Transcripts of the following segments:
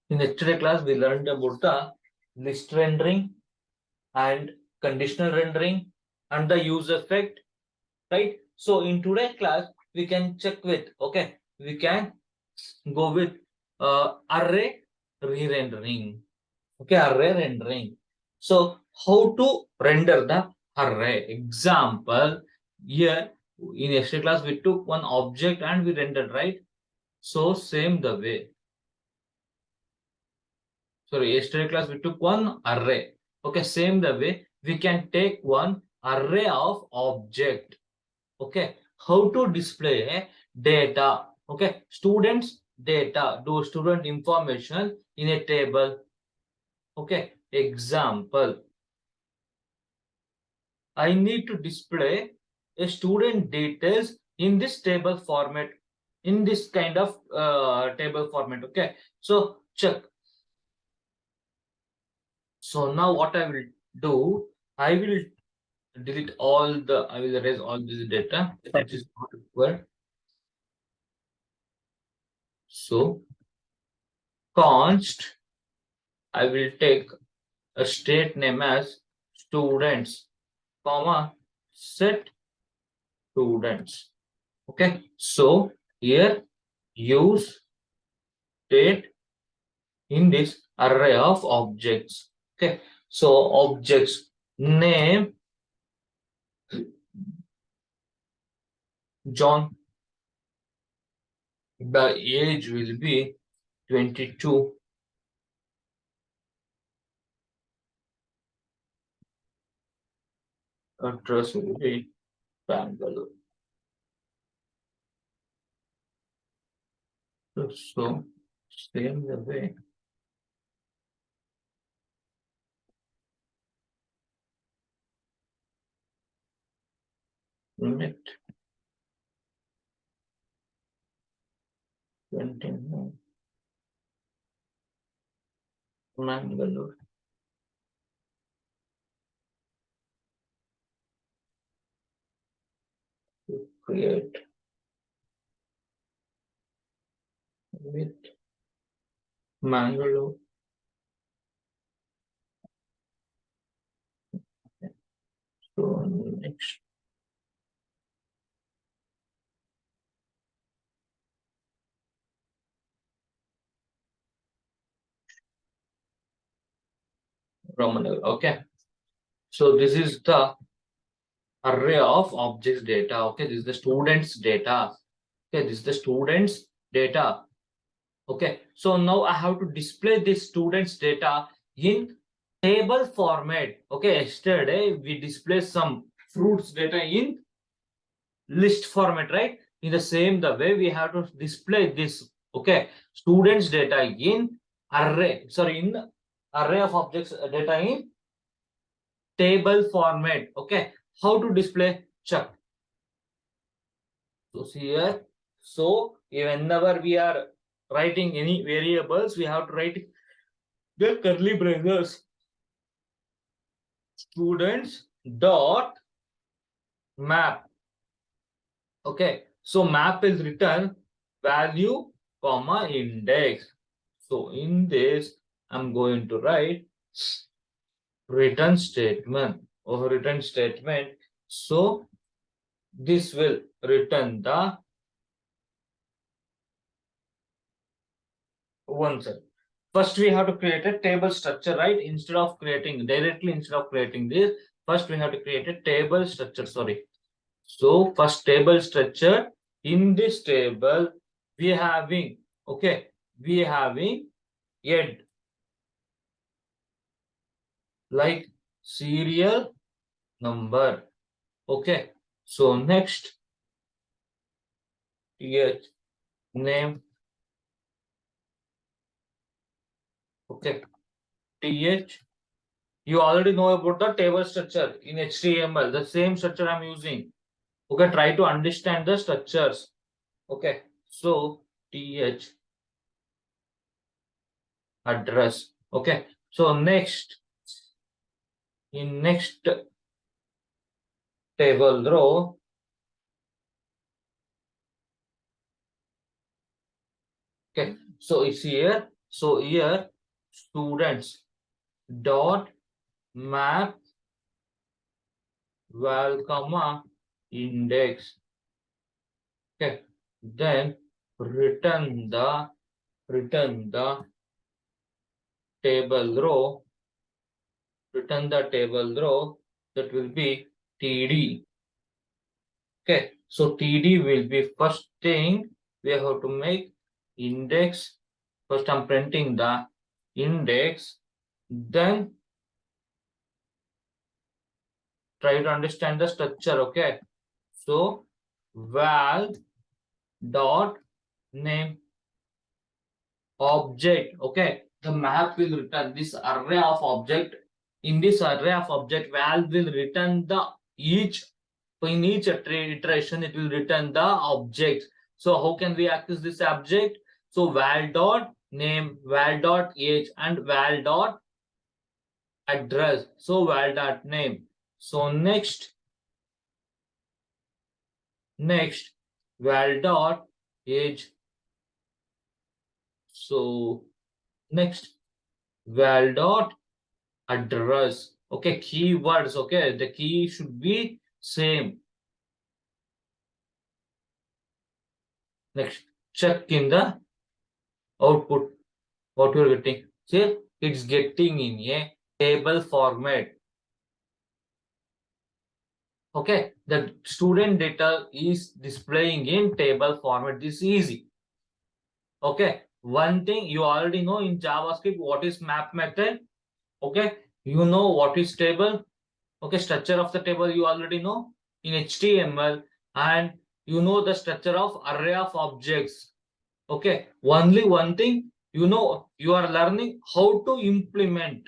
In yesterday class, we learned about the list rendering and conditional rendering and the use effect, right? So in today's class, we can check with, okay, we can go with array re-rendering. Okay, array rendering. So how to render the array? Example, here in yesterday class, we took one object and we rendered, right? So same the way. Sorry, yesterday class we took one array. Okay, same the way we can take one array of object. Okay, how to display data? Okay, students data, do student information in a table. Okay, example, I need to display a student details in this table format, in this kind of table format. Okay, so check. So now what I will do, I will delete all the, I will erase all this data that is not required. So const, I will take a state name as students, comma, set students. Okay, so here use state in this array of objects. Okay, so objects name John, the age will be 22. Address will be Bangalore. So same the way. Limit 29 Mangalore. To create with Mangalore. So next Roman. Okay. So this is the array of objects data. Okay, this is the students data. Okay, this is the students data. Okay, so now I have to display this students data in table format. Okay, yesterday we displayed some fruits data in list format, right? In the same the way we have to display this, okay, students data in array, sorry, in array of objects data in table format. Okay, how to display? Check. So see here, so whenever we are writing any variables, we have to write the curly braces. Students dot map. Okay, so map is written value comma index. So in this, I'm going to write return statement or return statement. So this will return the one side. First, we have to create a table structure, right? Instead of creating this, first we have to create a table structure. Sorry. So first table structure. In this table, we having, okay, we having head like serial number. Okay, so next th name. Okay, th, you already know about the table structure in HTML, the same structure I'm using. Okay, try to understand the structures. Okay, so th address. Okay, so next, in next table row, okay, so it's here So here students dot map val comma index. Okay, then return the table row, that will be TD. Okay, so TD will be first thing we have to make index. First I'm printing the index, then try to understand the structure. Okay, so val dot name object. Okay, the map will return this array of object. In this array of object, val will return the each. So in each iteration, it will return the object. So how can we access this object? So val dot name, val dot age, and val dot address. So val dot name. So next val dot age. So next val dot address. Okay, keywords. Okay, the key should be same. Next, check in the output what you're getting. See, it's getting in a table format. Okay, the student data is displaying in table format. This is easy. Okay, one thing you already know in JavaScript what is map method. Okay, you know what is table. Okay, structure of the table you already know in HTML, and you know the structure of array of objects. Okay, only one thing you know, you are learning how to implement.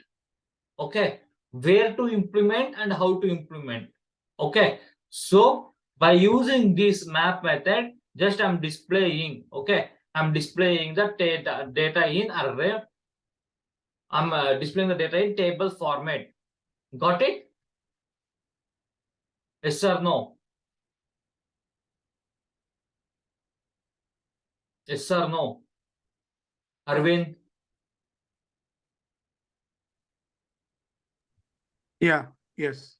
Okay, where to implement and how to implement. Okay, so by using this map method, just I'm displaying. Okay, I'm displaying the data in array. I'm displaying the data in table format. Got it? Yes or no? Yes or no? Arvind? Yeah, yes.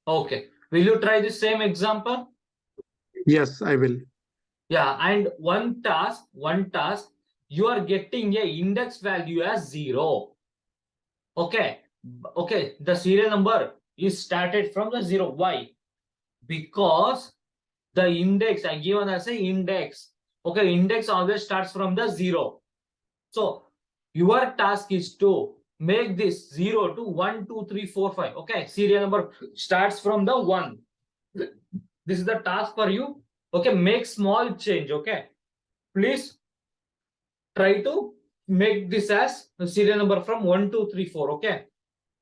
Okay. Will you try the same example? Yes, I will. Yeah, and one task, you are getting a index value as 0. Okay. Okay, the serial number is started from the 0. Why? Because the index I given as a index. Okay, index always starts from the 0. So your task is to make this 0 to 1, 2, 3, 4, 5. Okay, serial number starts from the 1. This is the task for you. Okay, make small change. Okay, please try to make this as a serial number from 1, 2, 3, 4. Okay,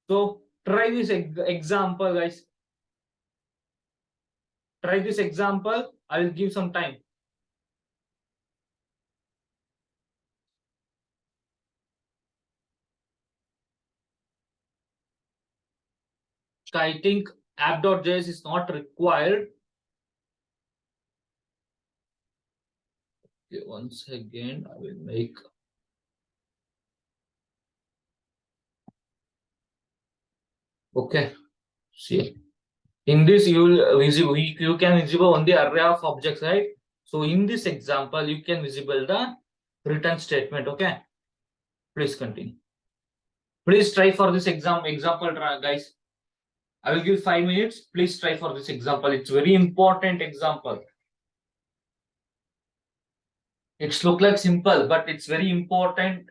so try this example, guys. Try this example. I'll give some time. I think app.js is not required. Okay, once again, I will make. Okay, see. In this, you can visible on the array of objects, right? So in this example, you can visible the return statement. Okay, please continue. Please try for this example, guys. I will give 5 minutes. Please try for this example. It's very important example. It's look like simple, but it's very important.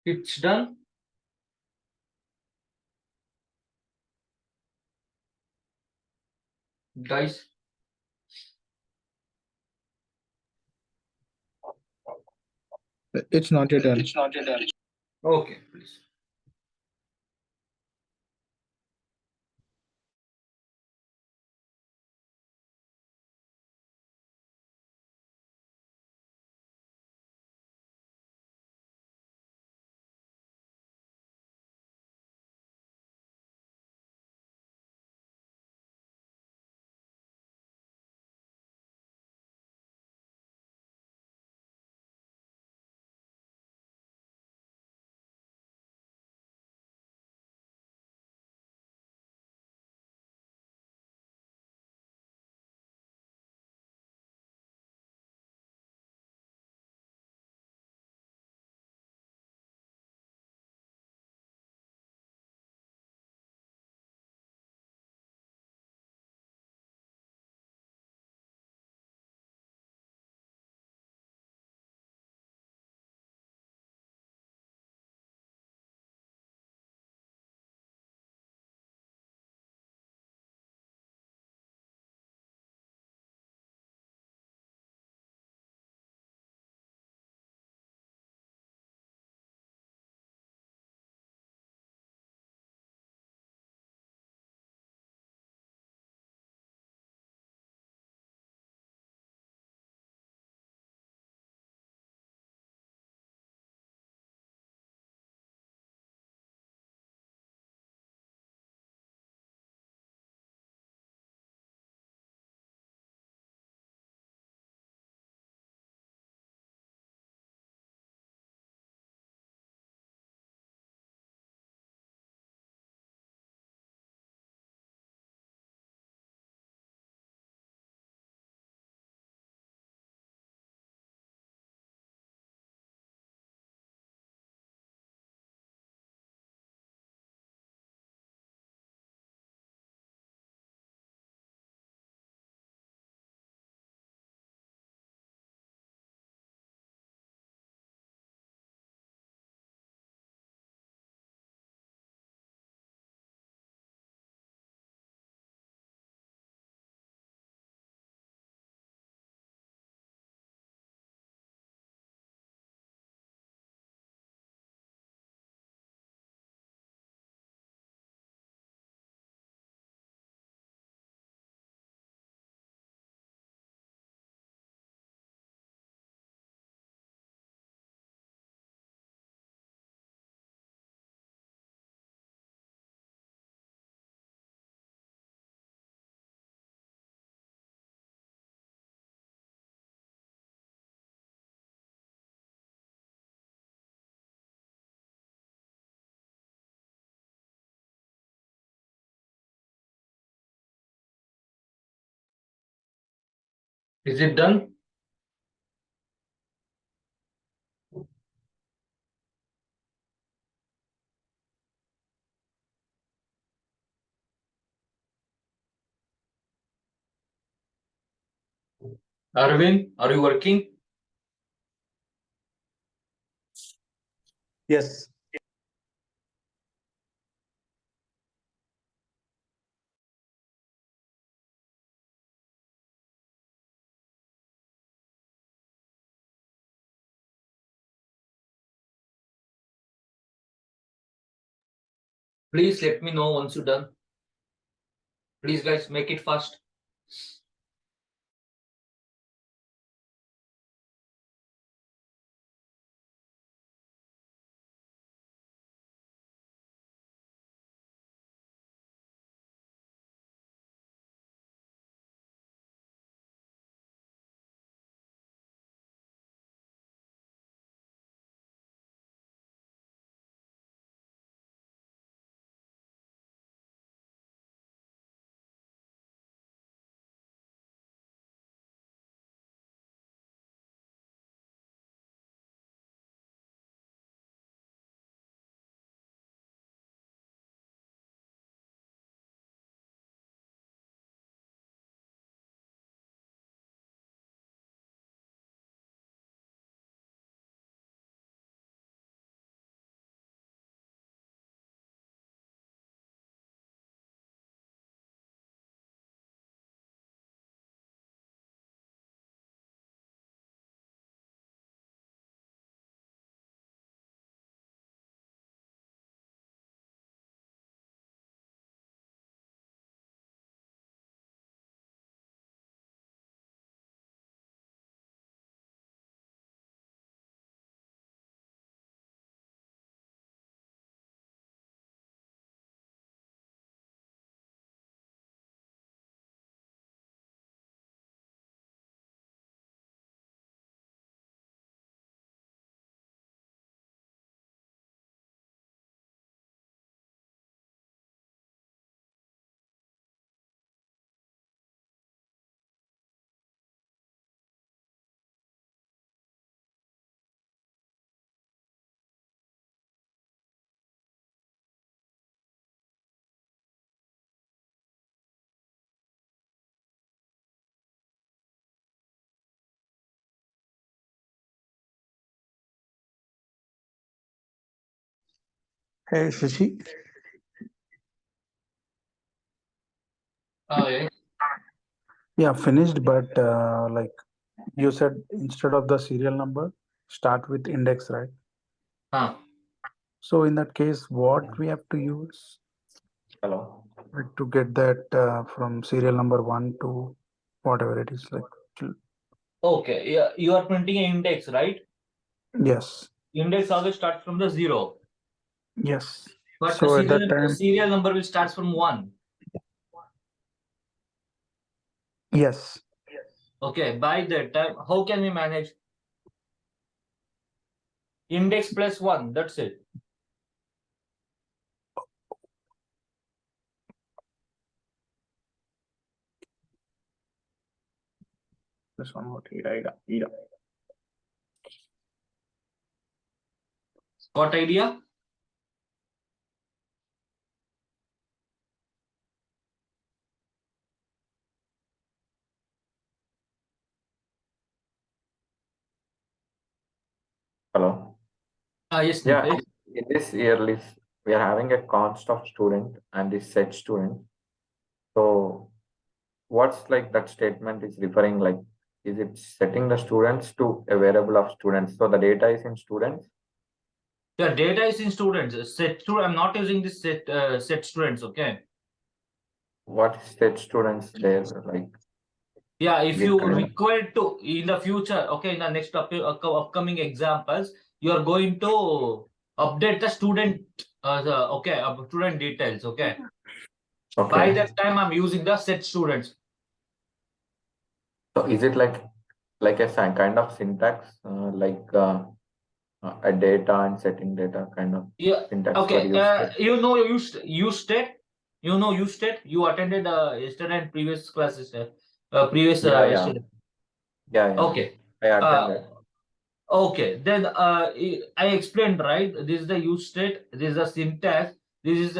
It's done. Guys, It's not yet done. okay, please. Is it done? Arvind, are you working? Yes. Please let me know once you're done. Please, guys, make it fast. Hey, Shashi. Yeah. Yeah, finished, but like you said, instead of the serial number, start with index, right? Huh. So in that case, what we have to use Hello. like, to get that from serial number one to whatever it is like. Okay, yeah, you are printing an index, right? Yes, Index always starts from the 0, yes. but the So at that time, serial number will start from 1. yes. Okay, by that time, how can we manage? Index plus 1, that's it. This one, what Ida. Got idea? Hello. Yes, Yeah, Nitesh. in this yearly, we are having a const of student and this set student. So what's like that statement is referring like, is it setting the students to a variable of students? So the data is in students. The data is in students. Set student. I'm not using this set students. Okay. What is set students there like? Yeah, if you Literally. require to in the future, okay, in the next upcoming examples, you are going to update the student, student details. Okay. By Okay. that time, I'm using the set students. So is it like a kind of syntax, a data and setting data kind of Yeah. syntax for Okay. use? You know, use state. You know, use state. You attended yesterday and previous classes. Previous Yeah, yeah, yesterday. yeah, yeah. Okay. I attended. Okay, then I explained, right? This is the use state. This is the syntax. This is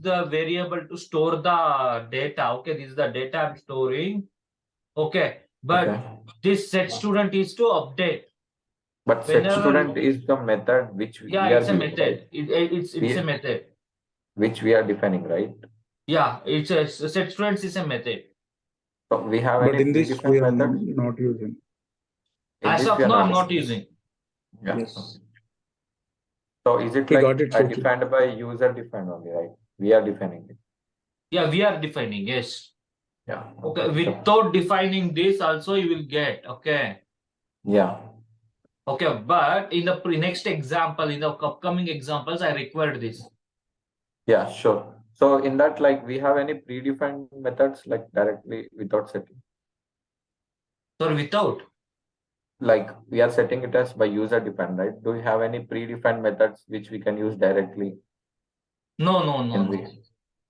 the variable to store the data. Okay, this is the data I'm storing. Okay, but Okay. this set student is to update But set whenever. student is the method which Yeah, we are it's a giving, right? method. It's a We, method. which we are defining, right? Yeah, it's a set students is a method. So we have But any in this, we predefined are methods? not using. In As this, we of are now, not I'm not using. using. Yeah. Yes. Okay. So is it We like got it, Shashi. defined by user defined only, right? We are defining it. Yeah, we are defining. Yes. Yeah. Okay, Sure. without defining this, also you will get. Okay. Yeah. Okay, but in the next example, in the upcoming examples, I required this. Yeah, sure. So in that, like we have any predefined methods like directly without setting? So without. Like we are setting it as by user defined, right? Do we have any predefined methods which we can use directly No. in the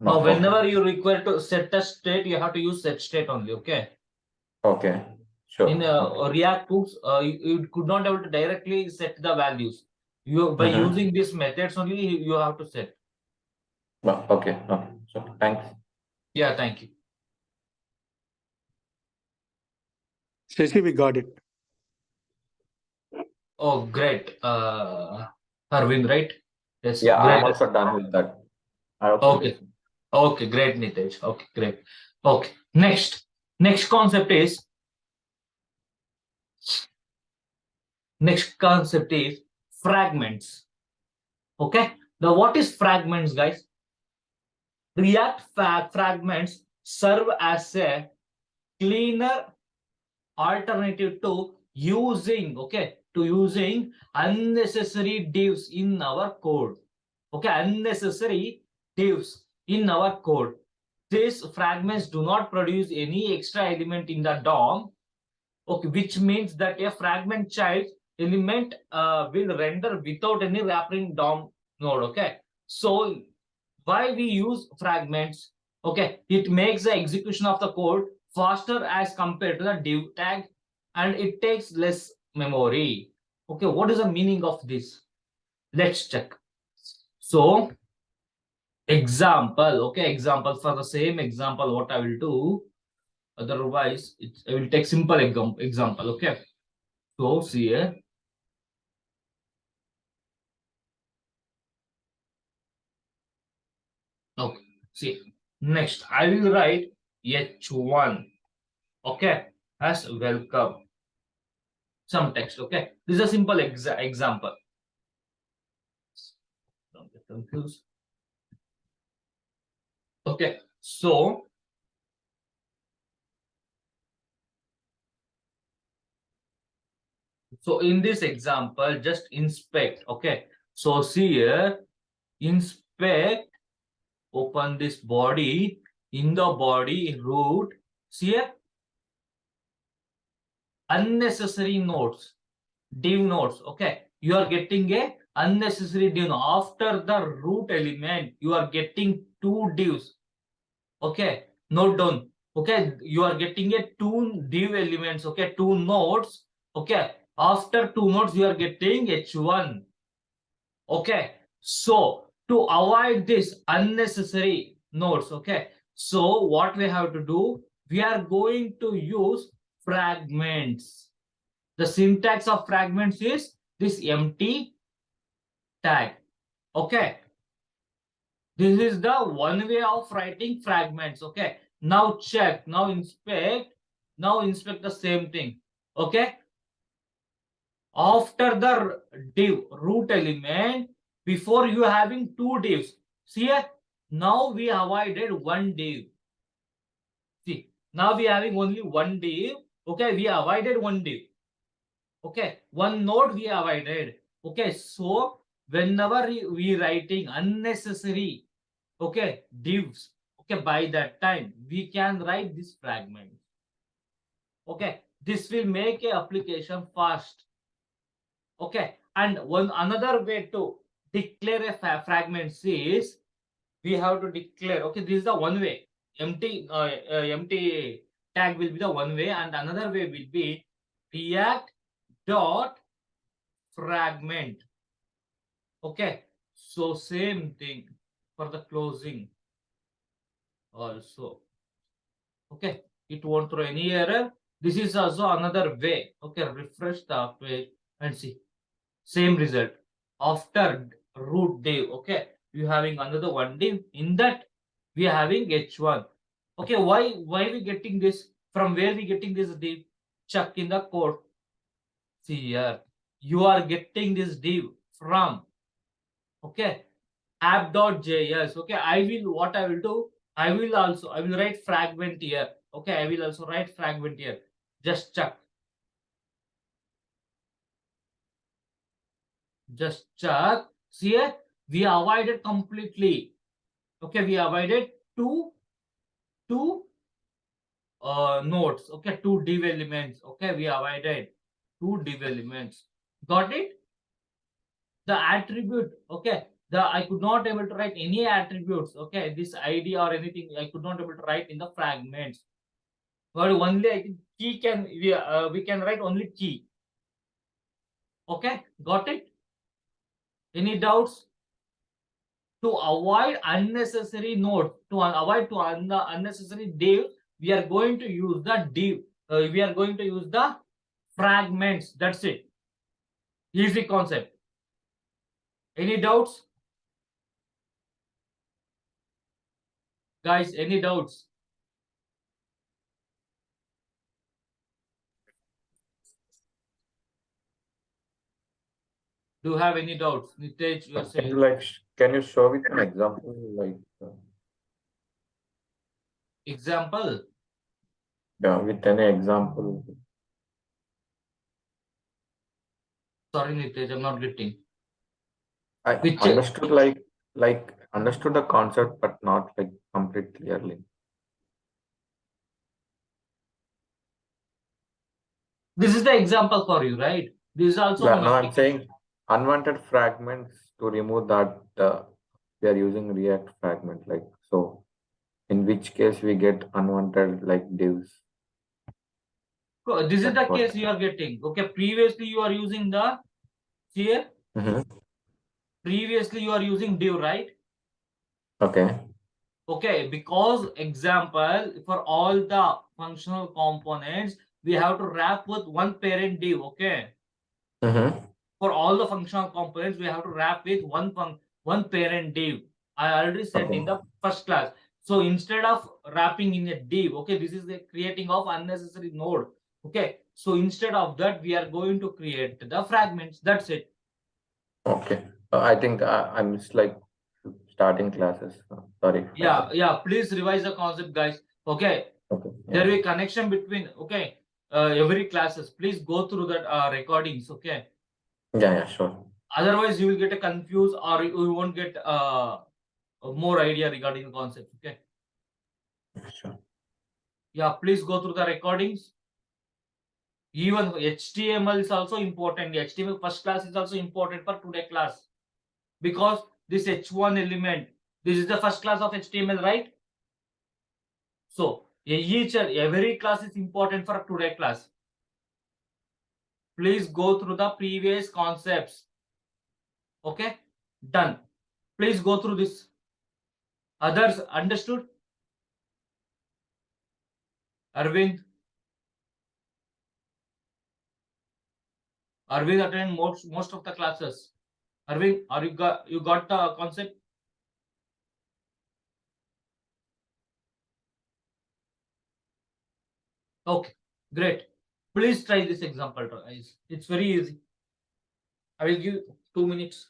no? Okay. Whenever you require to set a state, you have to use set state only. Okay. Okay. Sure. In Okay. React tools, you could not able to directly set the values. You by Mhm. using these methods only you have to set. No, okay. Okay. So thanks. Yeah, thank you. Shashi, we got it. Oh, great. Arvind, right? Yes. Yeah, I'm Great. also done with that. I also Okay. did. Okay, great, Nitesh. Okay, great. Okay, next concept is fragments. Okay, now what is fragments, guys? React fragments serve as a cleaner alternative to using unnecessary divs in our code. Okay, unnecessary divs in our code. These fragments do not produce any extra element in the DOM. Okay, which means that a fragment child element will render without any wrapping DOM node. Okay, so why we use fragments? Okay, it makes the execution of the code faster as compared to the div tag, and it takes less memory. Okay, what is the meaning of this? Let's check. So example for the same example, what I will do, otherwise I will take simple example. Okay, so see here. See, next I will write H1, okay, as welcome. Some text, okay. This is a simple example. Don't get confused. Okay, so in this example, just inspect, okay. So see here, inspect, open this body, in the body root, see here, unnecessary nodes, div nodes, okay. You are getting a unnecessary div node. After the root element, you are getting two divs, okay. Note down, okay. You are getting a two div elements, okay, two nodes, okay. After two nodes, you are getting H1, okay. So to avoid this unnecessary nodes, okay, so what we have to do, we are going to use fragments. The syntax of fragments is this empty tag, okay. This is the one way of writing fragments, okay. Now check, now inspect the same thing, okay. After the div root element, before you having two divs, see here, now we avoided one div. See, now we having only one div, okay. We avoided one div, okay. One node we avoided, okay. So whenever we writing unnecessary, okay, divs, okay, by that time we can write this fragment, okay. This will make a application fast, okay. And one another way to declare a fragment is, we have to declare, okay, this is the one way, empty tag will be the one way, and another way will be react dot fragment, okay. So same thing for the closing also, okay. It won't throw any error. This is also another way, okay. Refresh the page and see, same result. After root div, okay, you having another one div, in that we are having H1, okay. Why we getting this, from where we getting this div? Check in the code. See here, you are getting this div from, okay, app.js, okay. What I will do, I will write fragment here, okay. I will also write fragment here. Just check, see here, we avoided completely, okay. We avoided two nodes, okay, two div elements, okay. We avoided two div elements. Got it? The attribute, okay, I could not able to write any attributes, okay, this ID or anything I could not able to write in the fragments, but only I think key can, we can write only key, okay. Got it? Any doubts? To avoid unnecessary node, to avoid unnecessary div, we are going to use the div, we are going to use the fragments. That's it. Easy concept. Any doubts, guys? Any doubts? Do you have any doubts? Nitesh, you are Can you saying like can you show with an example like example. yeah, with any example? Sorry, Nitesh, I'm not getting. I Which understood understood the concept, but not like complete clearly. this is the example for you, right? This is also Yeah, one no, I'm application. saying unwanted fragments, to remove that we are using React fragment, like so. In which case we get unwanted like divs. This is the That's what. case you are getting, okay. Previously you are using the here. Previously you are using div, right? Okay. Okay, because example, for all the functional components, we have to wrap with one parent div, okay. For all the functional components, we have to wrap with one parent div. I already said in the first class. So instead of wrapping in a div, okay, this is the creating of unnecessary node. Okay, so instead of that, we are going to create the fragments. That's it. Okay. I think I'm just like starting classes. Sorry. Yeah. Please revise the concept, guys. Okay, Okay. there Yeah. will be connection between every classes. Please go through that recordings. Okay, Yeah. Sure. otherwise you will get a confused or you won't get more idea regarding the concept. Okay, Sure. yeah, please go through the recordings. Even HTML is also important. The HTML first class is also important for today class because this H1 element, this is the first class of HTML, right? So each and every class is important for today class. Please go through the previous concepts. Okay, done. Please go through this. Others understood? Arvind? Arvind attend most of the classes. Arvind, are you got the concept? Okay, great. Please try this example, guys. It's very easy. I will give 2 minutes.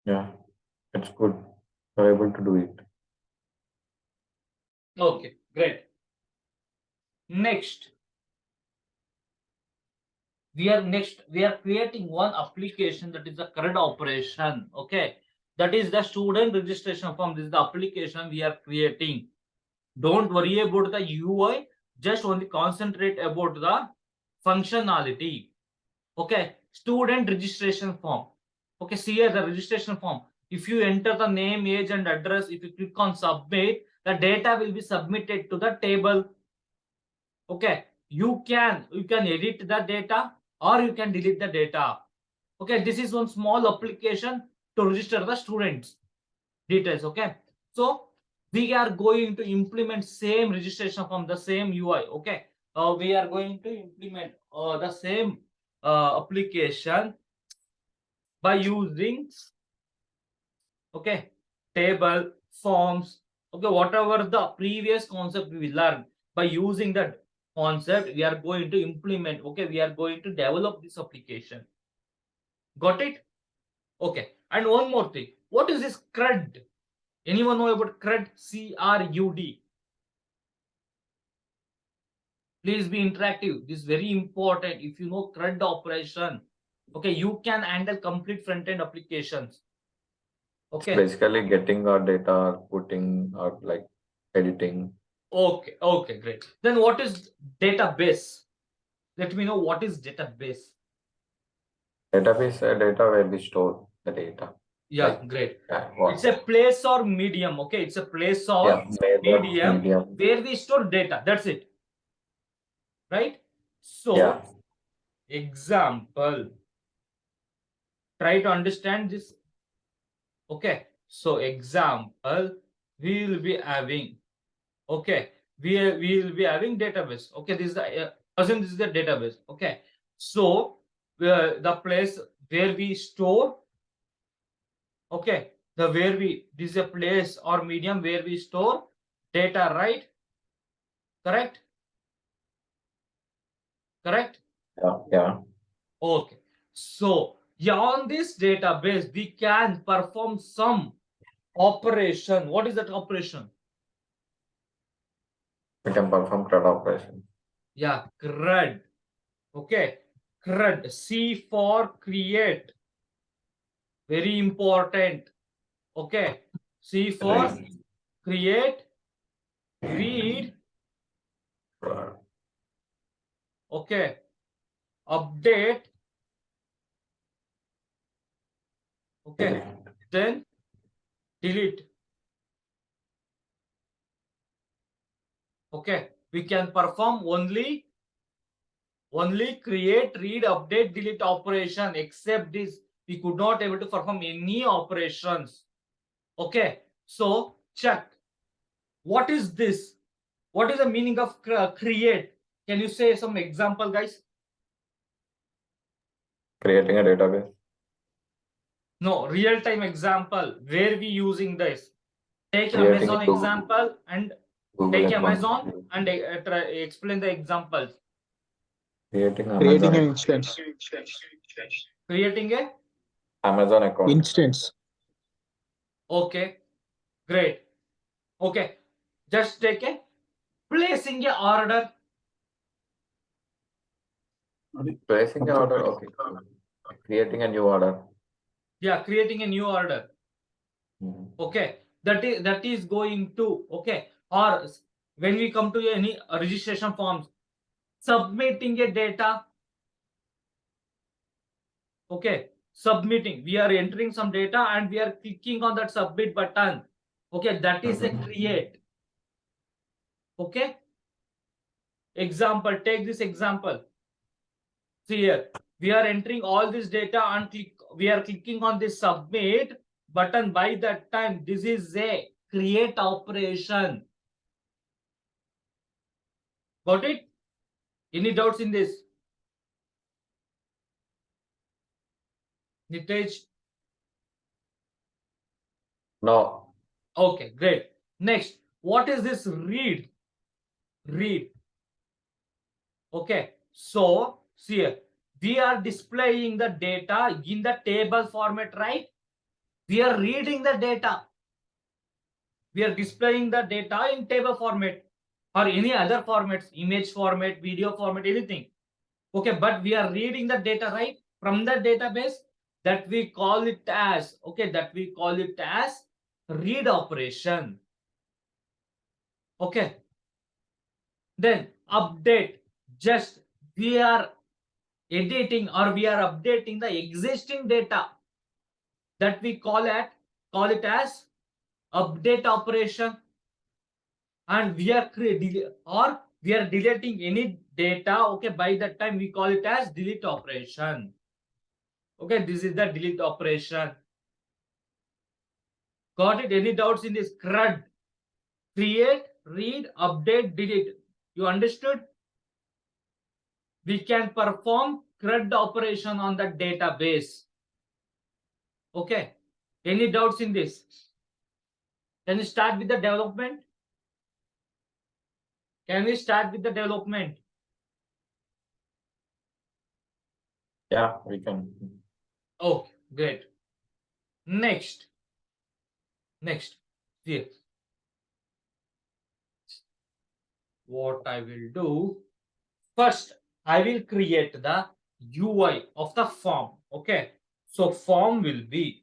Yeah. It's good. You're able to do it. Okay, great. Next, we are creating one application that is the CRUD operation. Okay, that is the student registration form. This is the application we are creating. Don't worry about the UI, just only concentrate about the functionality. Okay, student registration form. Okay, see here the registration form. If you enter the name, age, and address, if you click on submit, the data will be submitted to the table. Okay, you can edit the data or you can delete the data. Okay, this is one small application to register the students details. Okay, so we are going to implement same registration from the same UI. Okay, we are going to implement the same application by using table, forms, whatever the previous concept we learned. By using that concept we are going to implement, we are going to develop this application. Got it? Okay, and one more thing, what is this CRUD? Anyone know about CRUD? CRUD. Please be interactive. This is very important. If you know CRUD operation, you can handle complete front-end applications. Okay. Basically getting our data, putting or like editing. Okay, great. Then what is database? Let me know what is database. Database data where we store the data. Yeah, Like, great. Yeah, It's a place or medium. Okay, it's a place or yeah, medium medium. where we store data. That's it. Right? So, Yeah. example. Try to understand this. Okay. So, example, we will be having. Okay, we will be having database. Okay, this is the assume this is the database. Okay, so the place where we store. Okay, the where we this is a place or medium where we store data, right? Correct? Correct? Yeah. Okay. So On this database, we can perform some operation. What is that operation? We can perform CRUD operation. Yeah, CRUD. Okay, CRUD. C for create. Very important. Okay, C for create, read, okay, update, okay, then delete. Okay, we can perform only create, read, update, delete operation. Except this, we could not able to perform any operations. Okay, so check. What is this? What is the meaning of create? Can you say some example, guys? Creating a database. No, real-time example. Where we using this? Take Creating Amazon a Google- example and Google take account. Amazon and explain the examples. Creating Creating Amazon, an instance. Creating a Amazon account. Instance. okay, great. Okay, just take a placing a order. Placing an order. Okay. Creating a new order. Yeah, creating a new order. Mhm. Okay, that is going to okay. Or when we come to any registration forms, submitting a data. Okay, submitting. We are entering some data and we are clicking on that submit button. Okay, that is a create. Okay. Example, take this example. See here, we are entering all this data and we are clicking on this submit button. By that time, this is a create operation. Got it? Any doubts in this? Nitesh? No. Okay, great. Next, what is this read? Read. Okay, so see here, we are displaying the data in the table format, right? We are reading the data. We are displaying the data in table format or any other formats, image format, video format, anything. Okay, but we are reading the data, right? From the database, that we call it as, okay, that we call it as read operation. Okay. Then update, just we are editing or we are updating the existing data, that we call it as update operation. And we are we are deleting any data. Okay, by that time we call it as delete operation. Okay, this is the delete operation. Got it? Any doubts in this? CRUD, create, read, update, delete. You understood? We can perform CRUD operation on the database. Okay, any doubts in this? Can you start with the development? Can we start with the development? Yeah, we can. Okay, great. Next, here. What I will do, first I will create the UI of the form. Okay, so form will be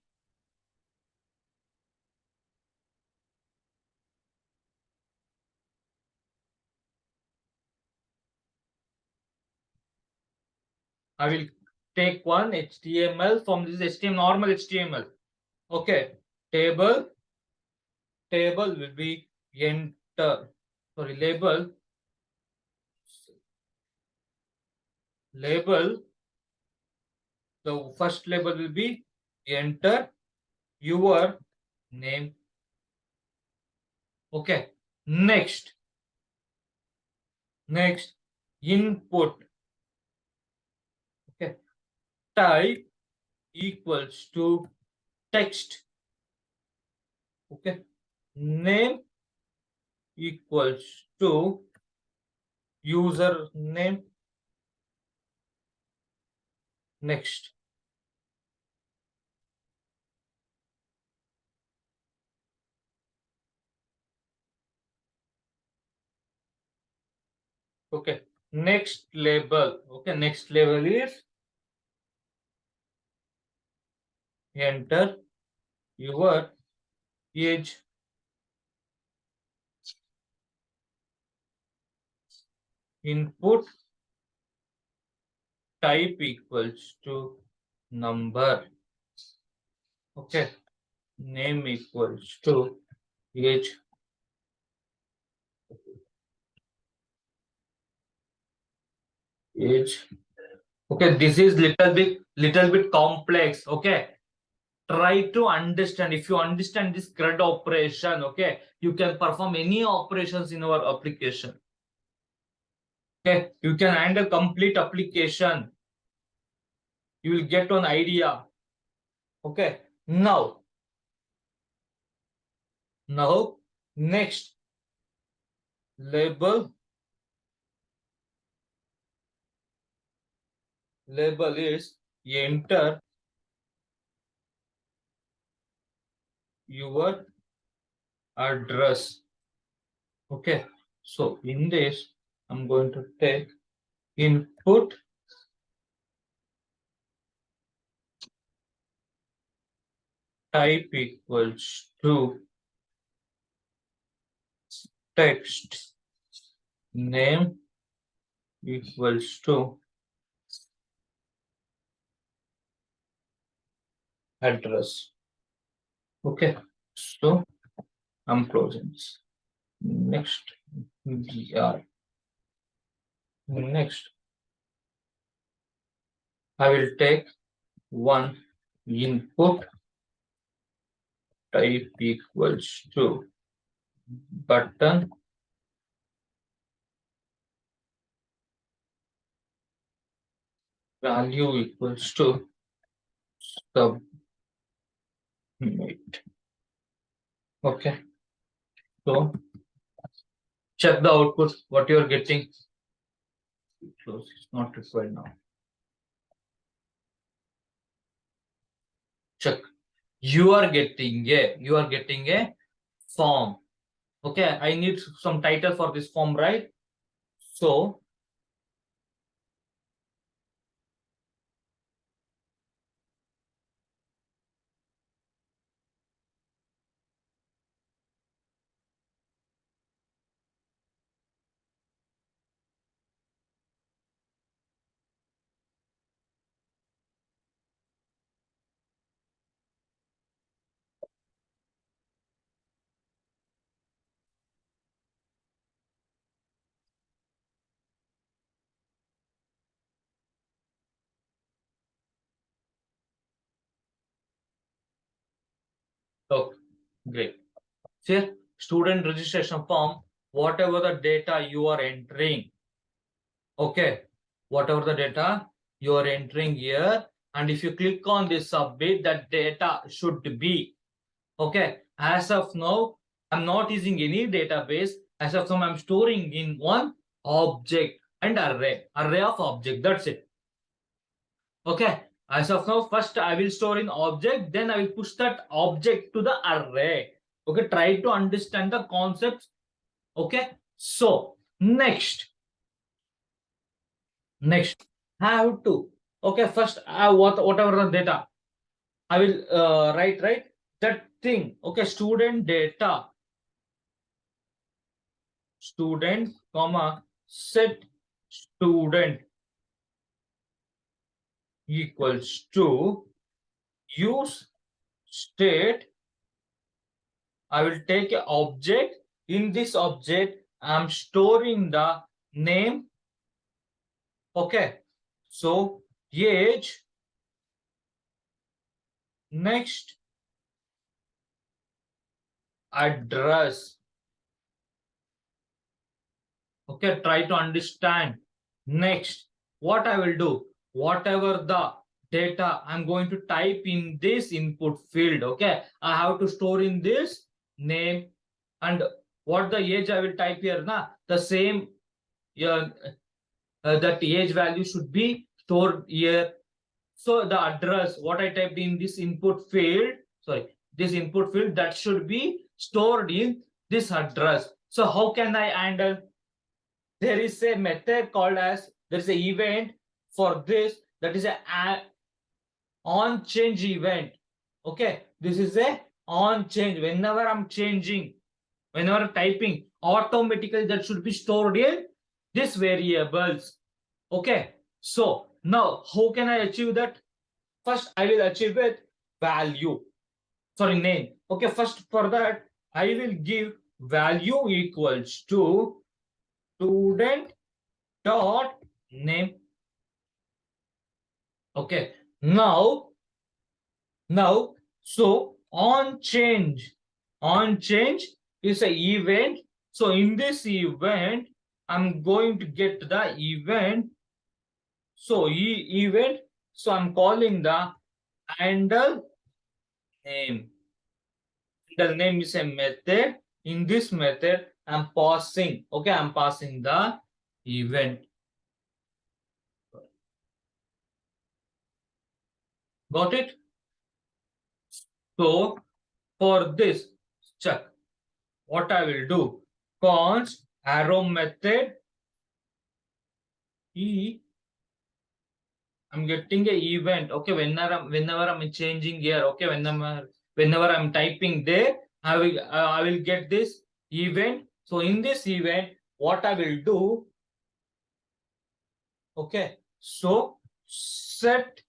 I will take one HTML from this HTML, normal HTML. Okay, table will be enter. Sorry, label. The first label will be enter your name. Okay, next input. Okay, type equals to text. Okay, name equals to user name. Next, Okay, next label. Okay, next label is enter your age. Input type equals to number. Okay, name equals to age. Age. Okay, this is little bit complex. Okay, try to understand. If you understand this CRUD operation, okay, you can perform any operations in our application. Okay, you can handle complete application. You will get an idea. Okay, now next label is enter your address. Okay, so in this I'm going to take input type equals to text, name equals to address. Okay, so I'm closing this. Next, next, I will take one input type equals to button value equals to submit. Okay, so check the output, what you are getting. Close, it's not required now. Check. You are getting a form. Okay, I need some title for this form, right? So oh, great. See, student registration form, whatever the data you are entering, okay, whatever the data you are entering here, and if you click on this submit, that data should be, okay, as of now, I'm not using any database. As of now, I'm storing in one object and array of object. That's it. Okay. As of now, first I will store in object, then I will push that object to the array. Okay. Try to understand the concepts. Okay. So next, I have to. Okay. First, whatever the data, I will write that thing. Okay. Student data. Student, comma, set student equals to use state. I will take an object. In this object, I'm storing the name. Okay. So age. Next, address. Okay. Try to understand. Next, what I will do, whatever the data I'm going to type in this input field. Okay. I have to store in this name, and what the age I will type here, the same, that age value should be stored here. So the address, what I typed in this input field, that should be stored in this address. So how can I handle? there is a method called as, there is an event for this, that is a on change event. Okay, this is a on change. Whenever I'm changing, whenever I'm typing, automatically that should be stored in this variables. Okay, so now how can I achieve that? First, I will achieve with value. Sorry, name. Okay, first for that, I will give value equals to student dot name. Okay, now so on change is a event. So in this event, I'm going to get the event. So event, so I'm calling the handle name. The name is a method. In this method, I'm passing. Okay, I'm passing the event. Got it? So for this, check what I will do. Const arrow method I'm getting a event. Okay, whenever I'm changing here. Okay, whenever I'm typing there, I will get this event. So in this event, what I will do? Okay, so set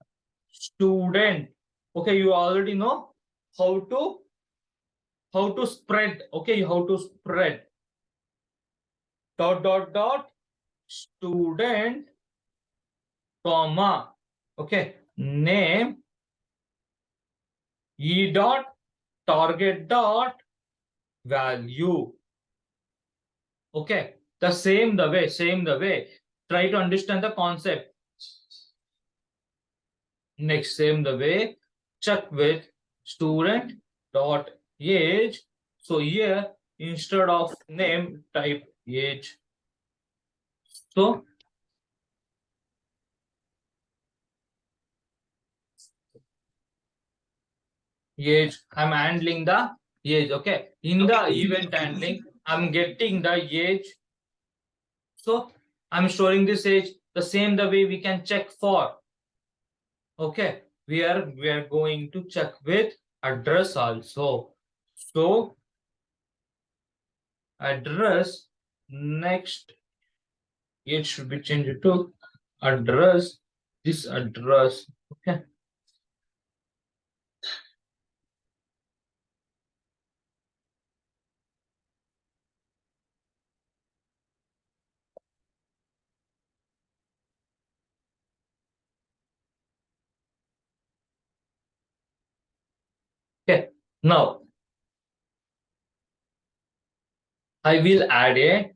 student. Okay, you already know how to spread. Okay, how to spread. Dot student comma. Okay, name e dot target dot value. Okay, same the way. Try to understand the concept. Next, same the way. Check with student dot age. So here, instead of name, type age. So age, I'm handling the age. Okay, in the event handling, I'm getting the age. So I'm storing this age. The same the way we can check for. Okay, we are going to check with address also. So address, next it should be changed to address, this address. Okay, okay, now I will add a,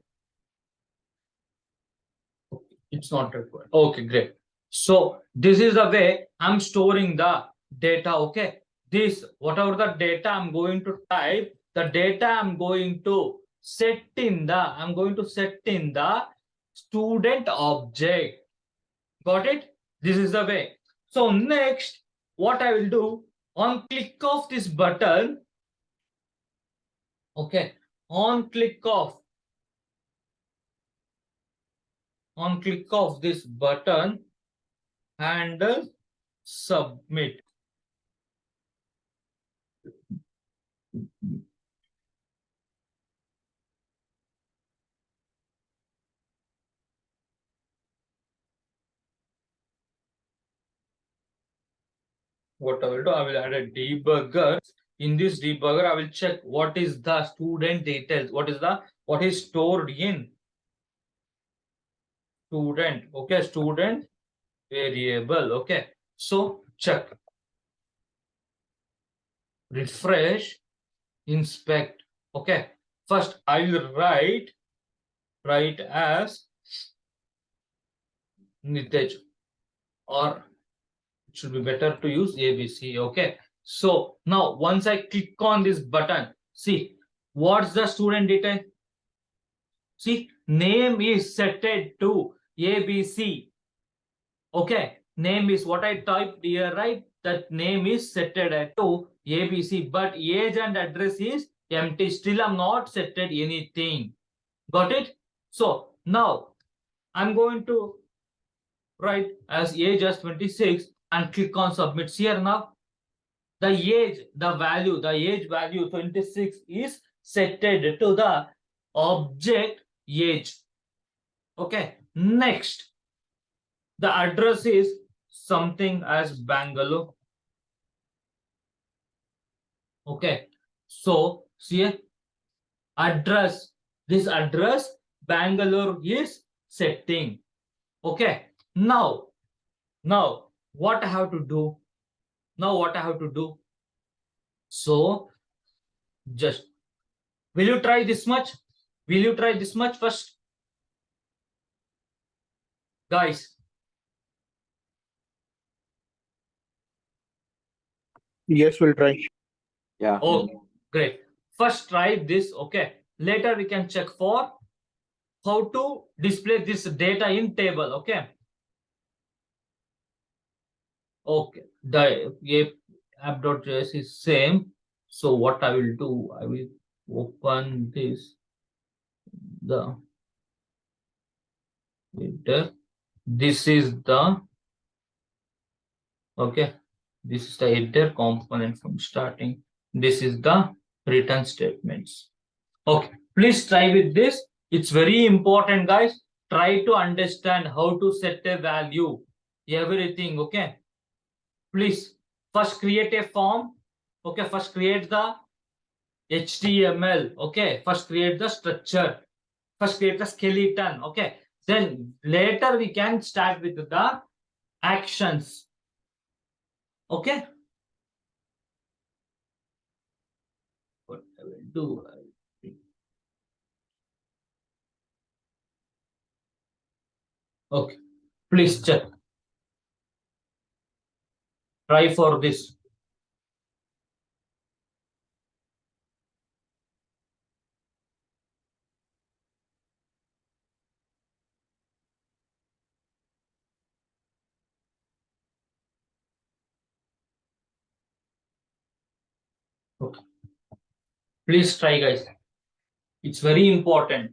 it's not required. Okay, great. So this is the way I'm storing the data. Okay, this whatever the data I'm going to type, the data I'm going to set in the student object. Got it? This is the way. So next, what I will do, on click of this button, okay, on click of this button, handle submit. What I will do, I will add a debugger. In this debugger, I will check what is the student details, what is stored in student. Okay, student variable. Okay, so check, refresh, inspect. Okay, first I will write as Nitej, or it should be better to use ABC. Okay, so now once I click on this button, see what's the student detail. See, name is set to ABC. Okay, name is what I typed here, right? That name is set to ABC, but age and address is empty. Still, I'm not set anything. Got it? So Now I'm going to write as age as 26 and click on submit here. Now the age value 26 is set to the object age. Okay, next the address is something as Bangalore. Okay, so see address, this address Bangalore is setting. Okay, now what I have to do, so just will you try this much, first, guys? Yes, we'll try. Yeah. Oh, great. First try this. Okay, later we can check for how to display this data in table. Okay, the app.js is same. So what I will do, I will open this, the editor. This is the, okay, this is the editor component from starting. This is the return statements. Okay, please try with this. It's very important, guys. Try to understand how to set a value, everything. Okay, please first create a form. Okay, first create the HTML. Okay, first create the structure, first create the skeleton. Okay, then later we can start with the actions. Okay, what I will do, okay, please check, try for this. Okay, please try, guys. It's very important.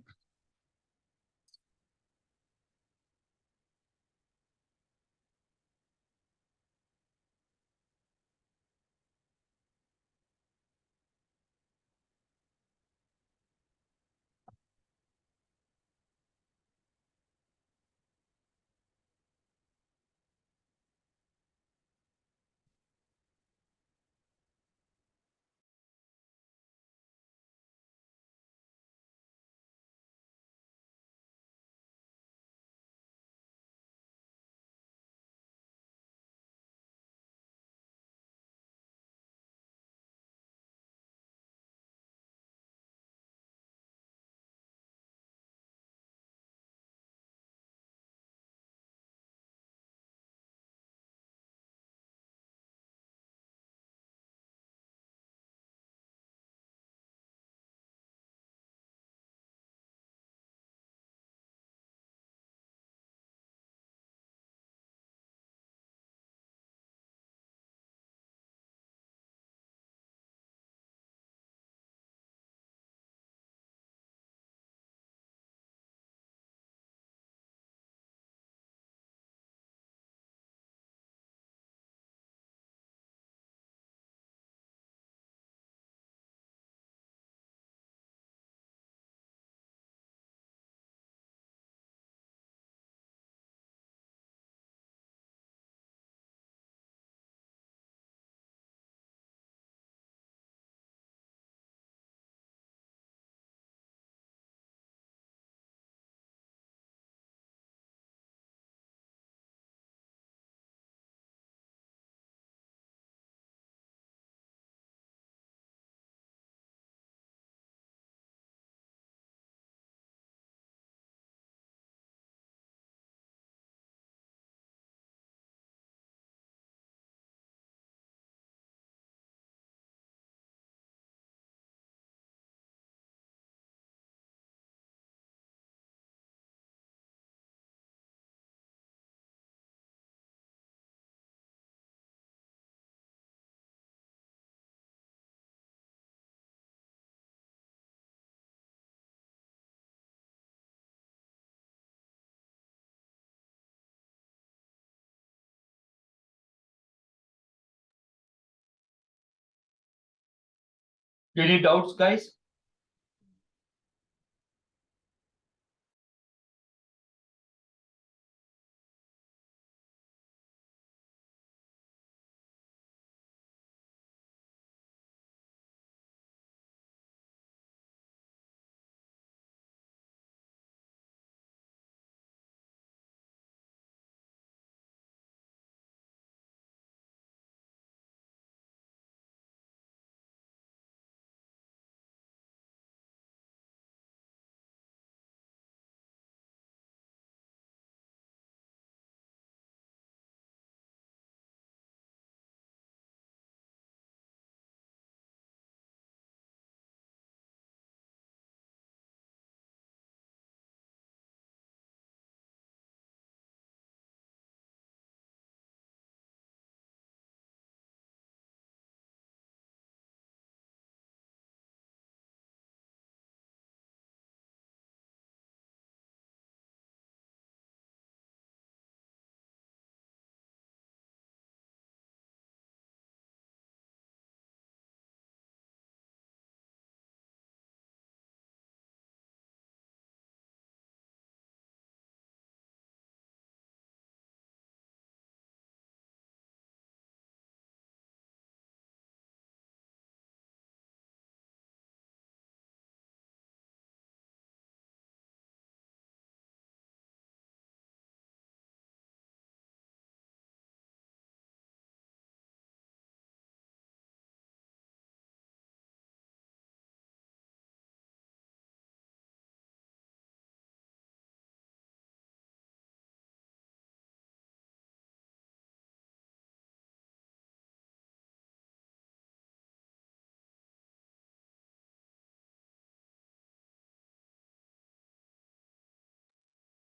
Any doubts, guys?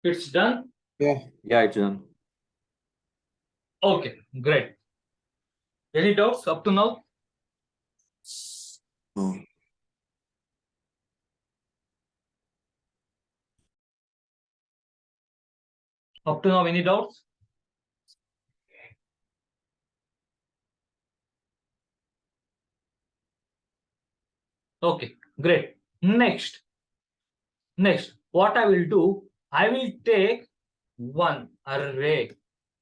It's done. Yeah, it's done. Okay, great. Any doubts up to now? No. Up to now, any doubts? Okay, great. Next, what I will do, I will take one array,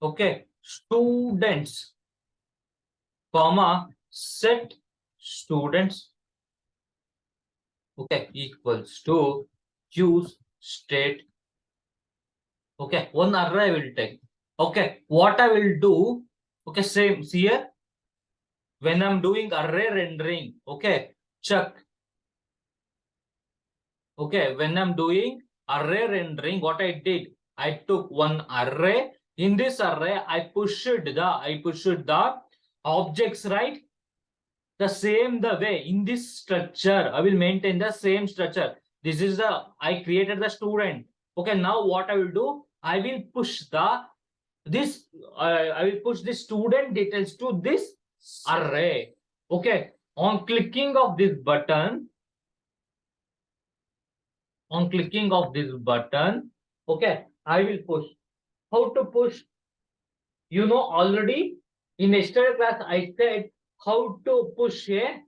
okay, students, comma, set students, okay, equals to use state, okay, one array I will take, okay, what I will do, okay, same here, when I'm doing array rendering, okay, check, okay, when I'm doing array rendering, what I did, I took one array. In this array, I pushed the objects, right? The same the way in this structure, I will maintain the same structure. This is the I created the student. Okay, now what I will do, I will push this I will push the student details to this array. Okay, on clicking of this button, okay, I will push. How to push? You know already in yesterday class I said how to push a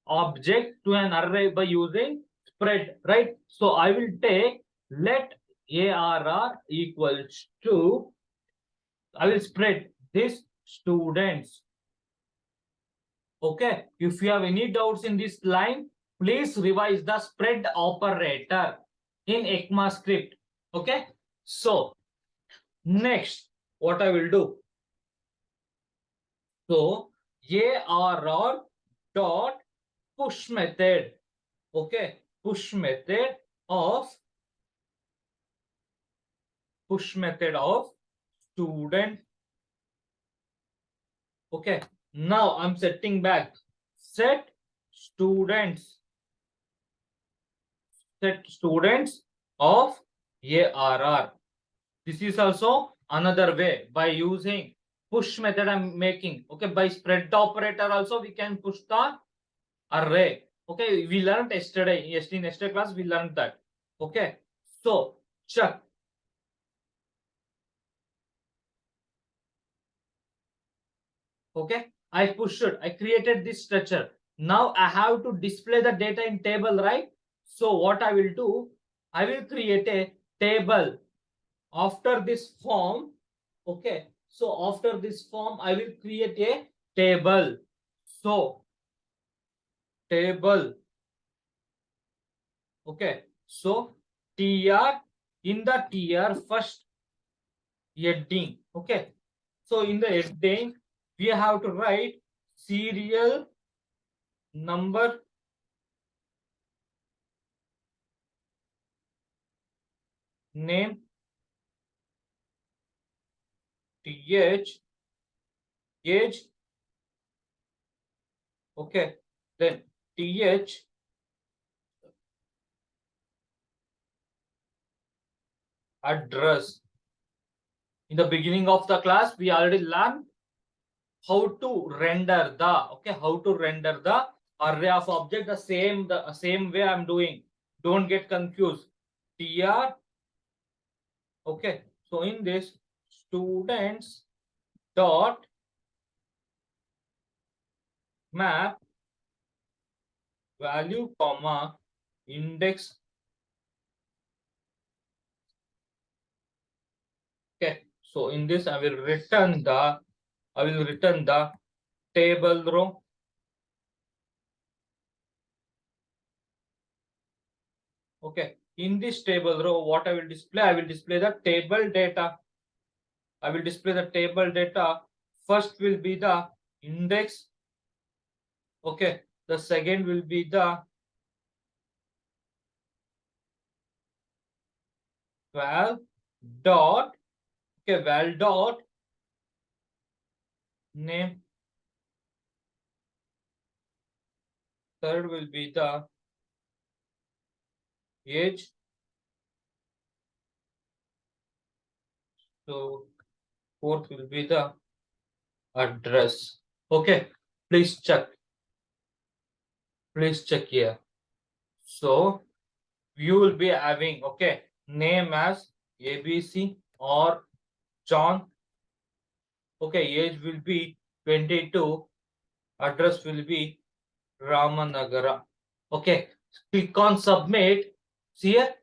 object to an array by using spread, right? So I will take let ARR equals to, I will spread this students. Okay, if you have any doubts in this line, please revise the spread operator in ECMAScript. Okay, so next, what I will do? So ARR dot push method. Okay, push method of student. Okay, now I'm setting back. Set students of ARR. This is also another way by using push method I'm making. Okay, by spread operator also we can push the array. Okay, we learned yesterday. In yesterday class we learned that. Okay, so check. Okay, I pushed it. I created this structure. Now I have to display the data in table, right? So what I will do, I will create a table after this form. Okay, so after this form I will create a table. So table. Okay, so tr, in the tr first heading. Okay, so in the heading we have to write serial number name th age. Okay, then th address. In the beginning of the class we already learned how to render the, okay, how to render the array of object, the same way I'm doing. Don't get confused. Tr. Okay, so in this, students dot map value comma index. Okay, so in this I will return the table row. Okay, in this table row what I will display, I will display the table data. I will display the table data. First will be the index. Okay, the second will be the val dot, okay, val dot name. Third will be the age. So fourth will be the address. Okay, please check. Please check here. So you will be having, okay, name as ABC or John. Okay, age will be 22. Address will be Ramanagara. Okay, click on submit. See here,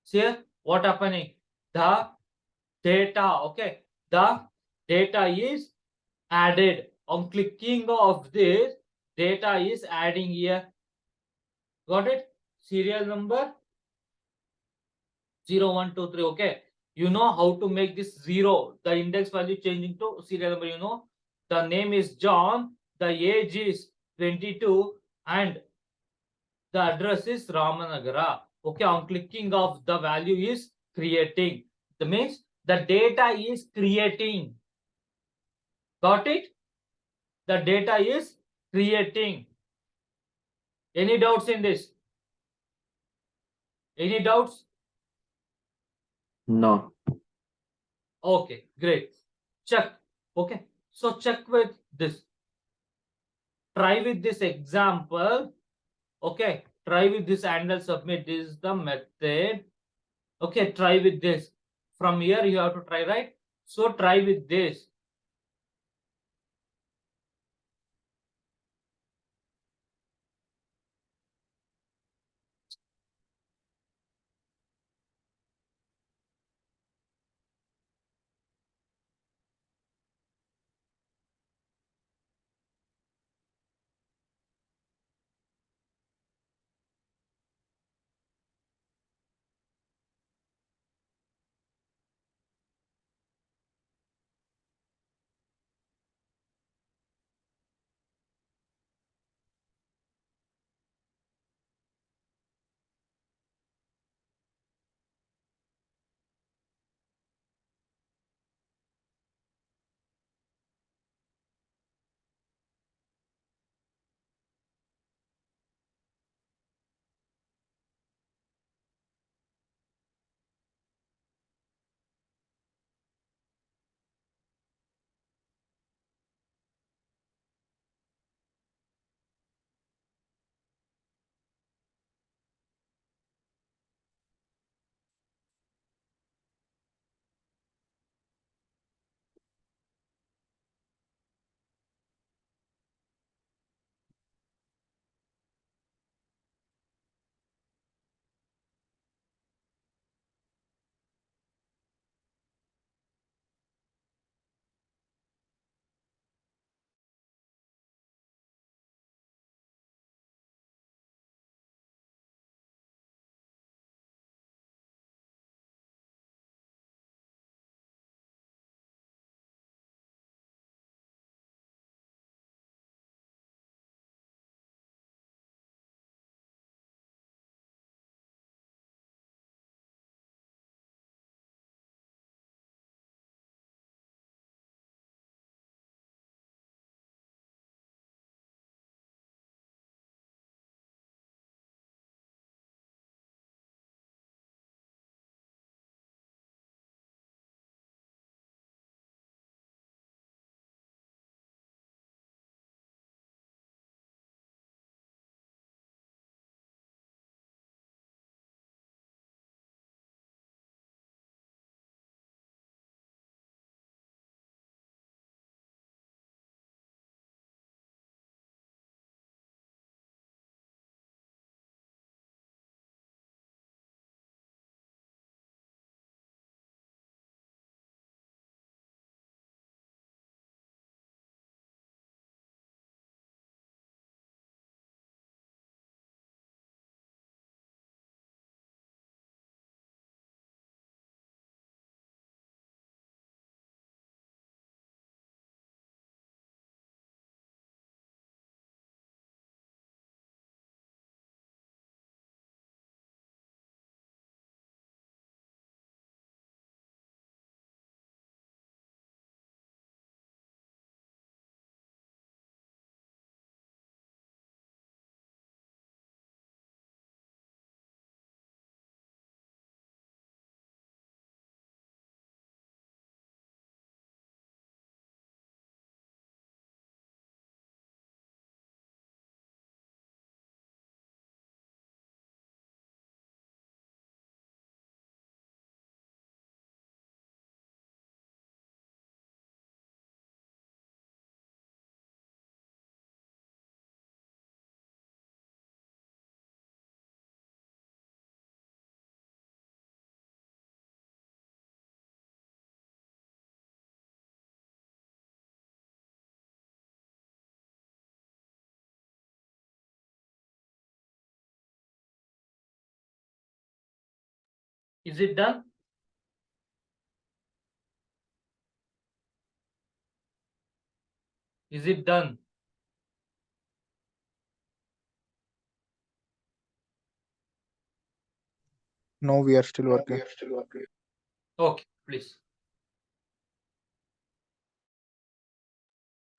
see here, what happening? The data, okay, the data is added. On clicking of this, data is adding here. Got it? Serial number 0123. Okay, you know how to make this 0, the index value changing to serial number. You know, the name is John, the age is 22, and the address is Ramanagara. Okay, on clicking of the value is creating. That means the data is creating. Got it? The data is creating. Any doubts in this? Any doubts? No. Okay, great. Check. Okay, so check with this. Try with this example. Okay, try with this and I'll submit. This is the method. Okay, try with this. From here you have to try, right? So try with this. Is it done? Is it done? No, we are still working. Okay, please.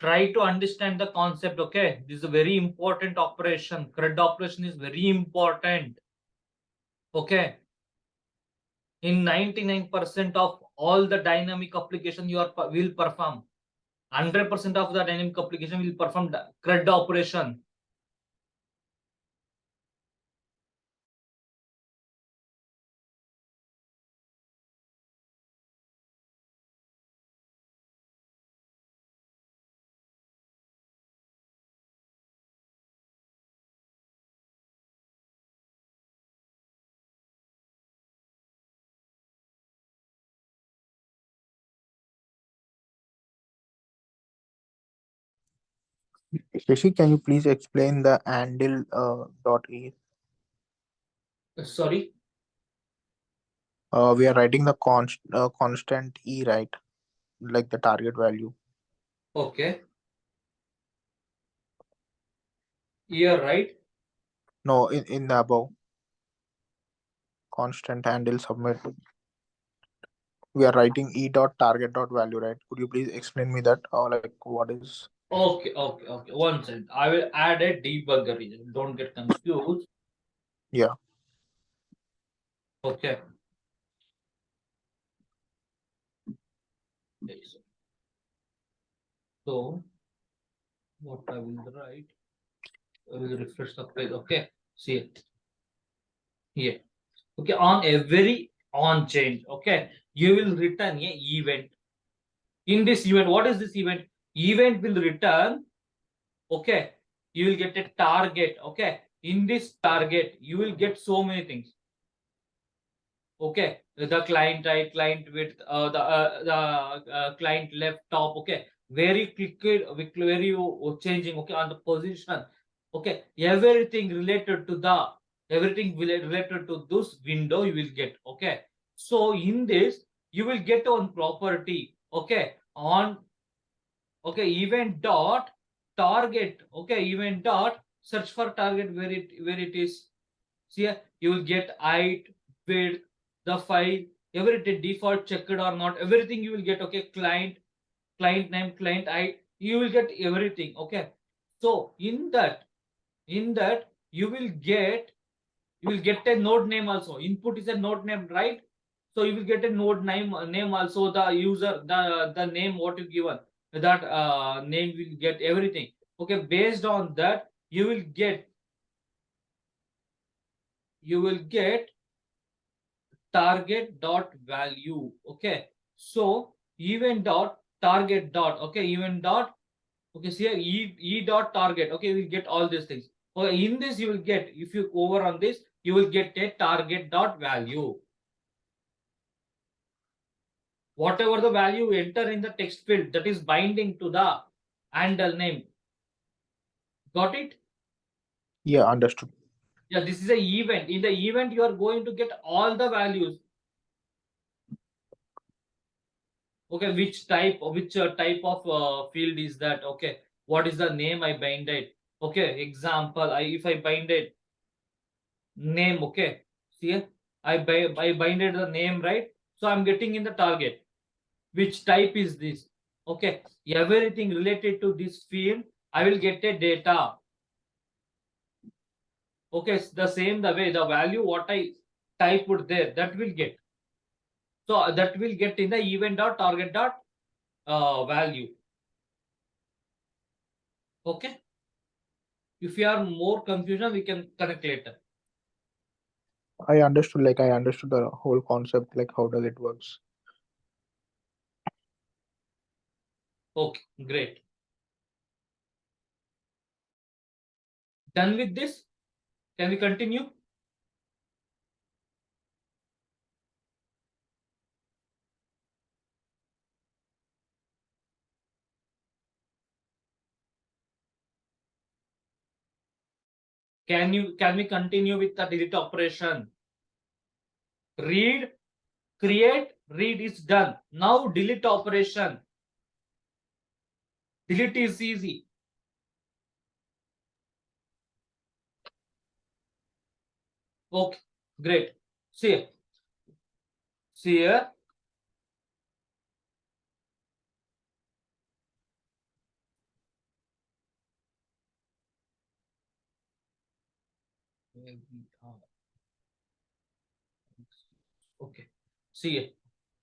Try to understand the concept, okay? This is a very important operation. CRUD operation is very important. Okay. In 99% of all the dynamic application you will perform. 100% of the dynamic application will perform the CRUD operation. Shashi, can you please explain the handle dot e? Sorry. We are writing the constant e, right? Like the target value. Okay. Here, right? No, in the above. Constant handle submit. We are writing e dot target dot value, right? Could you please explain me that? Or like what is? Okay. One second. I will add a debugger region. Don't get confused. Yeah. Okay. So what I will write, I will refresh the page. Okay, see it here. Okay, on every on change, okay, you will return a event. In this event, what is this event? Event will return, okay, you will get a target. Okay, in this target, you will get so many things. Okay, the client right, client width, the client left top. Okay, very quickly, very changing. Okay, on the position. Okay, everything related to the related to this window you will get. Okay, so in this you will get on property. Okay, on okay event dot target. Okay, event dot search for target where it is. See here, you will get height, width, the file, everything default checked or not, everything you will get. Okay, client name, client ID, you will get everything. Okay, so in that you will get a node name also. Input is a node name, right? So you will get a node name also. The user, the name what you given, that name will get everything. Okay, based on that you will get target dot value. Okay, so event dot target dot, okay, event dot, okay, see here, e dot target. Okay, we'll get all these things. Okay, in this you will get, if you over on this, you will get a target dot value. Whatever the value you enter in the text field, that is binding to the handle name. Got it? Yeah, understood. Yeah, this is a event. In the event you are going to get all the values. Okay, which type of field is that? Okay, what is the name I binded? Okay, example, if I binded name. Okay, see here, I binded the name, right? So I'm getting in the target. Which type is this? Okay, everything related to this field, I will get a data. Okay, the same the way the value what I typed there, that will get. So that will get in the event dot target dot value. Okay, if you are more confusion, we can connect later. I understood. Like I understood the whole concept. Like how does it works? Okay, great. Done with this? Can we continue? Can we continue with the delete operation? Read create, read is done. Now delete operation. Delete is easy. Okay, great. See here. See here. Okay. See here.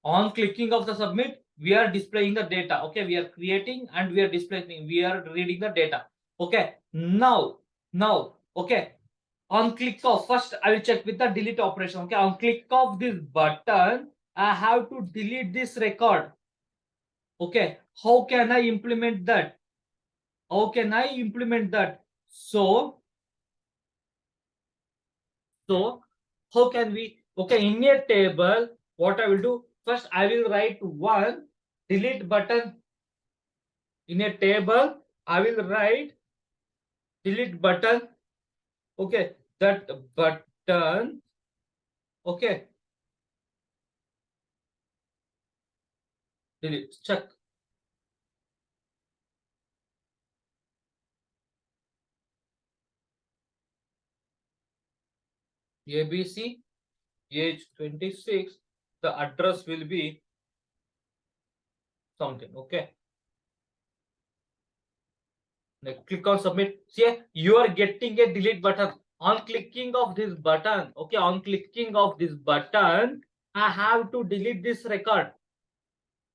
On clicking of the submit, we are displaying the data. Okay, we are creating and we are displaying. We are reading the data. Okay. Now, okay. On click of first, I will check with the delete operation. Okay. On click of this button, I have to delete this record. Okay. How can I implement that? How can I implement that? So how can we? Okay, in a table, what I will do first, I will write one delete button. In a table, I will write delete button. Okay, that button. Okay, delete. Check. ABC, age 26. The address will be something. Okay. Now click on submit. See, you are getting a delete button. On clicking of this button, okay, on clicking of this button, I have to delete this record.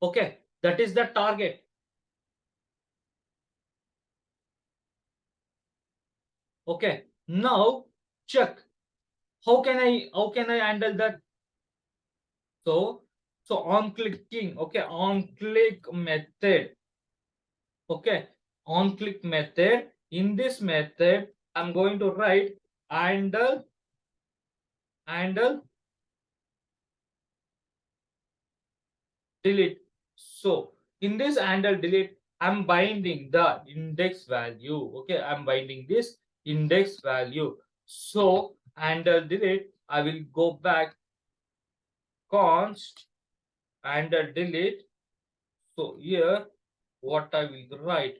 Okay, that is the target. Okay, now check. How can I handle that? So on clicking, okay, on click method. Okay, on click method. In this method, I'm going to write handle delete. So in this handle delete, I'm binding the index value. Okay, I'm binding this index value. So handle delete, I will go back const handle delete. So here, what I will write.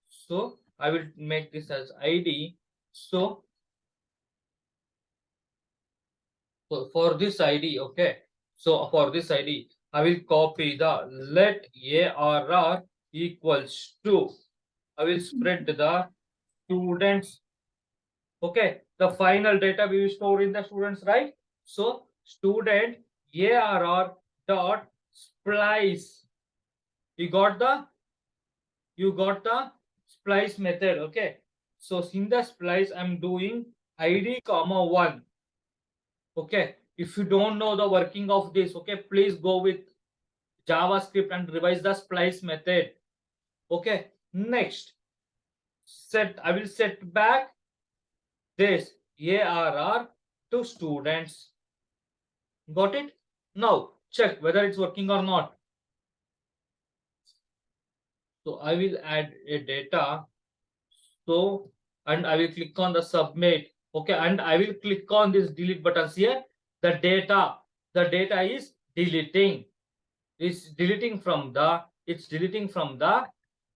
So I will make this as ID. So for this ID, okay. So for this ID, I will copy the let ARR equals to. I will spread the students. Okay, the final data we will store in the students, right? So student ARR dot splice. You got the splice method. Okay, so in the splice, I'm doing ID comma 1. Okay, if you don't know the working of this, okay, please go with JavaScript and revise the splice method. Okay, next I will set back this ARR to students. Got it? Now check whether it's working or not. So I will add a data. So and I will click on the submit. Okay, and I will click on this delete buttons here. The data is deleting. It's deleting from the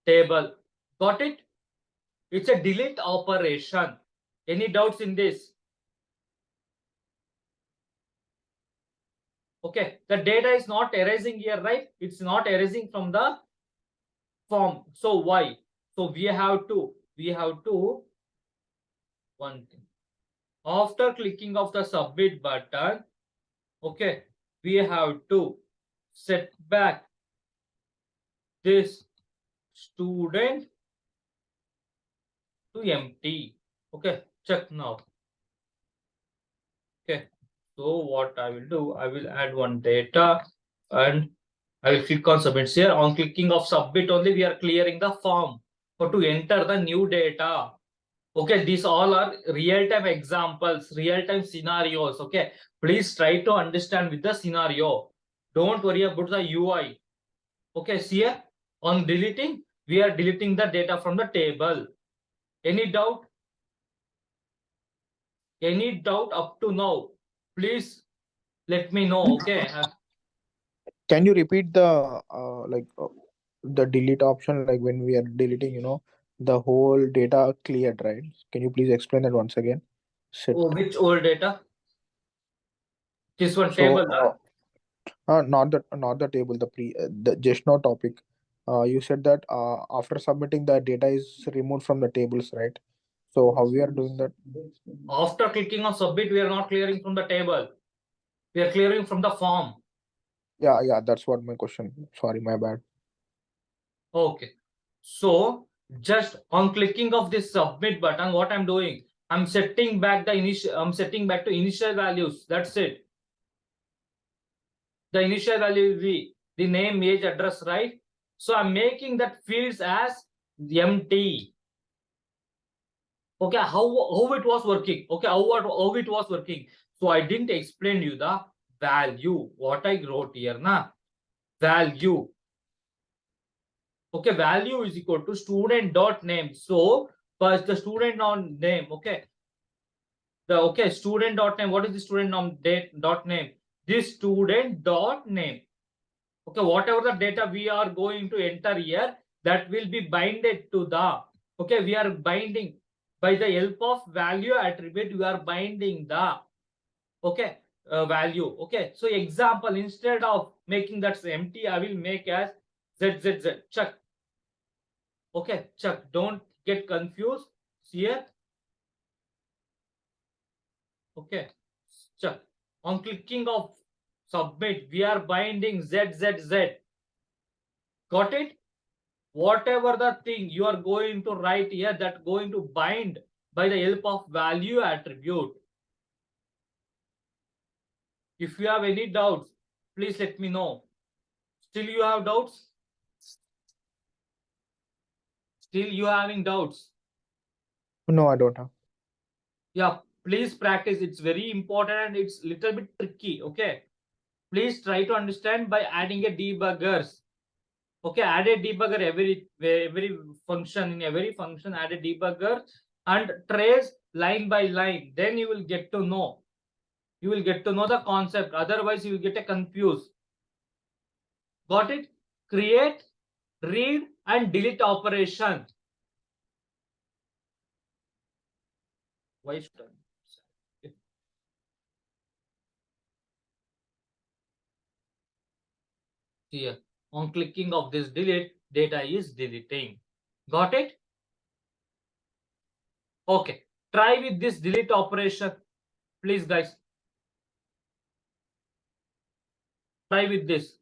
table. Got it? It's a delete operation. Any doubts in this? Okay, the data is not erasing here, right? It's not erasing from the form. So why? So we have to one thing. After clicking of the submit button, okay, we have to set back this student to empty. Okay, check now. Okay, so what I will do, I will add one data and I will click on submit. Here on clicking of submit only, we are clearing the form for to enter the new data. Okay, these all are real-time examples, real-time scenarios. Okay, please try to understand with the scenario. Don't worry about the UI. Okay, see here on deleting, we are deleting the data from the table. Any doubt? Any doubt up to now? Please let me know. Okay. Can you repeat the delete option, like when we are deleting, the whole data cleared, right? Can you please explain that once again? Set. Oh, which old data? This one So, table. not the table, the just now topic. You said that after submitting, the data is removed from the tables, right? So how we are doing that? After clicking on submit, we are not clearing from the table. We are clearing from the form. Yeah, that's what my question. Sorry, my bad. Okay. So just on clicking of this submit button, what I'm doing, I'm setting back the initial, I'm setting back to initial values. That's it. The initial value will be the name, age, address, right? So I'm making that fields as empty. Okay, how it was working? Okay, how it was working? So I didn't explain you the value. What I wrote here, na value. Okay, value is equal to student dot name. So first the student name. Okay, student dot name. What is the student dot name? This student dot name. Okay, whatever the data we are going to enter here, that will be binded to the. Okay, we are binding by the help of value attribute. We are binding the value. Okay, so example, instead of making that empty, I will make as zzz. Check. Okay, Chuck, don't get confused here. Okay, Chuck, on clicking of submit, we are binding ZZZ. Got it? Whatever the thing you are going to write here, that going to bind by the help of value attribute. If you have any doubts, please let me know. Still you have doubts? Still you having doubts? No, I don't have. Yeah, please practice. It's very important and it's little bit tricky. Okay, please try to understand by adding a debuggers. Okay, add a debugger every function. In every function, add a debugger and trace line by line. Then you will get to know. You will get to know the concept. Otherwise, you will get a confused. Got it? Create, read, and delete operation. Why should I? Here, on clicking of this delete, data is deleting. Got it? Okay. Try with this delete operation. Please, guys. Try with this.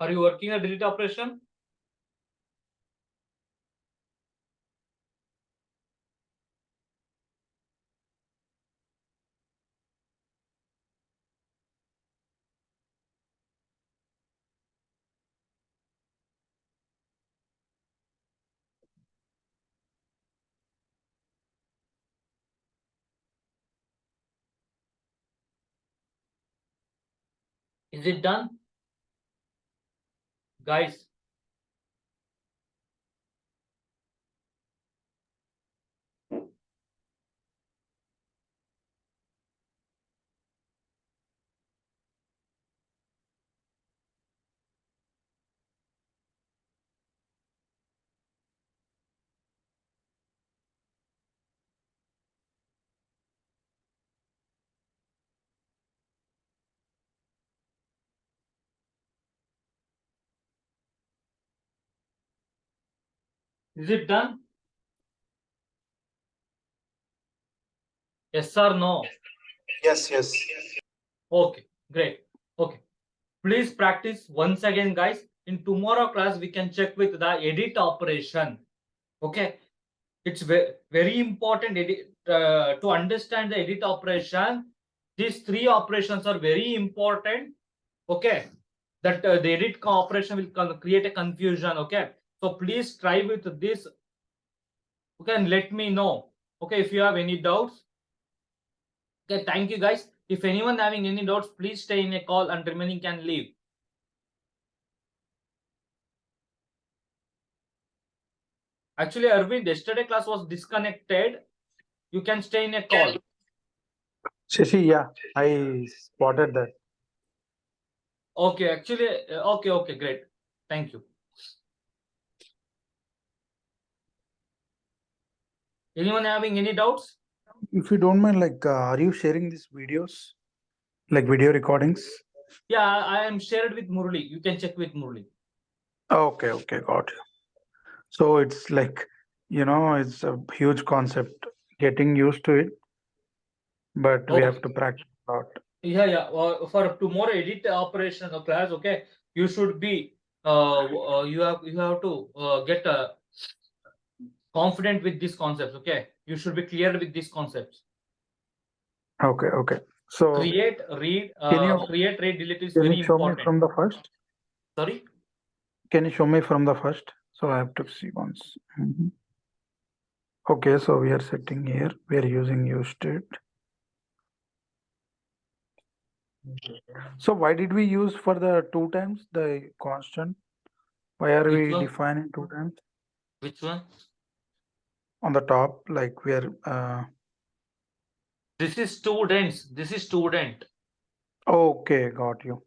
Are you working a delete operation? Is it done? Guys, Is it done? Yes or no? Yes, yes. Okay, great. Okay. Please practice once again, guys. In tomorrow class, we can check with the edit operation. Okay. It's very important to understand the edit operation. These three operations are very important. Okay. That the edit operation will create a confusion. Okay. So please try with this. Okay. And let me know. Okay. If you have any doubts. Okay. Thank you, guys. If anyone having any doubts, please stay in a call and remaining can leave. Actually, Arvind, yesterday class was disconnected. You can stay in a call. Shashi, yeah, I spotted that. Okay, actually, okay, great. Thank you. Anyone having any doubts? If you don't mind, like, are you sharing these videos, like video recordings? Yeah, I am shared with Murli. You can check with Murli. Okay, okay, got you. So it's like, it's a huge concept. Getting used to it, but we have Okay. to practice a lot. Yeah. For tomorrow edit operation of class, okay, you should be you have to get confident with these concepts. Okay, you should be clear with these concepts. Okay, okay. So Create, read, create, read, delete is can very you show me important. from the first? Sorry. Can you show me from the first? So I have to see once. Mhm. Okay, so we are setting here. We are using useState. So why did we use for the 2 times the constant? Why are Which we one? defining 2 times Which one? on the top? Like we are. This is students. This is student. Okay, got you.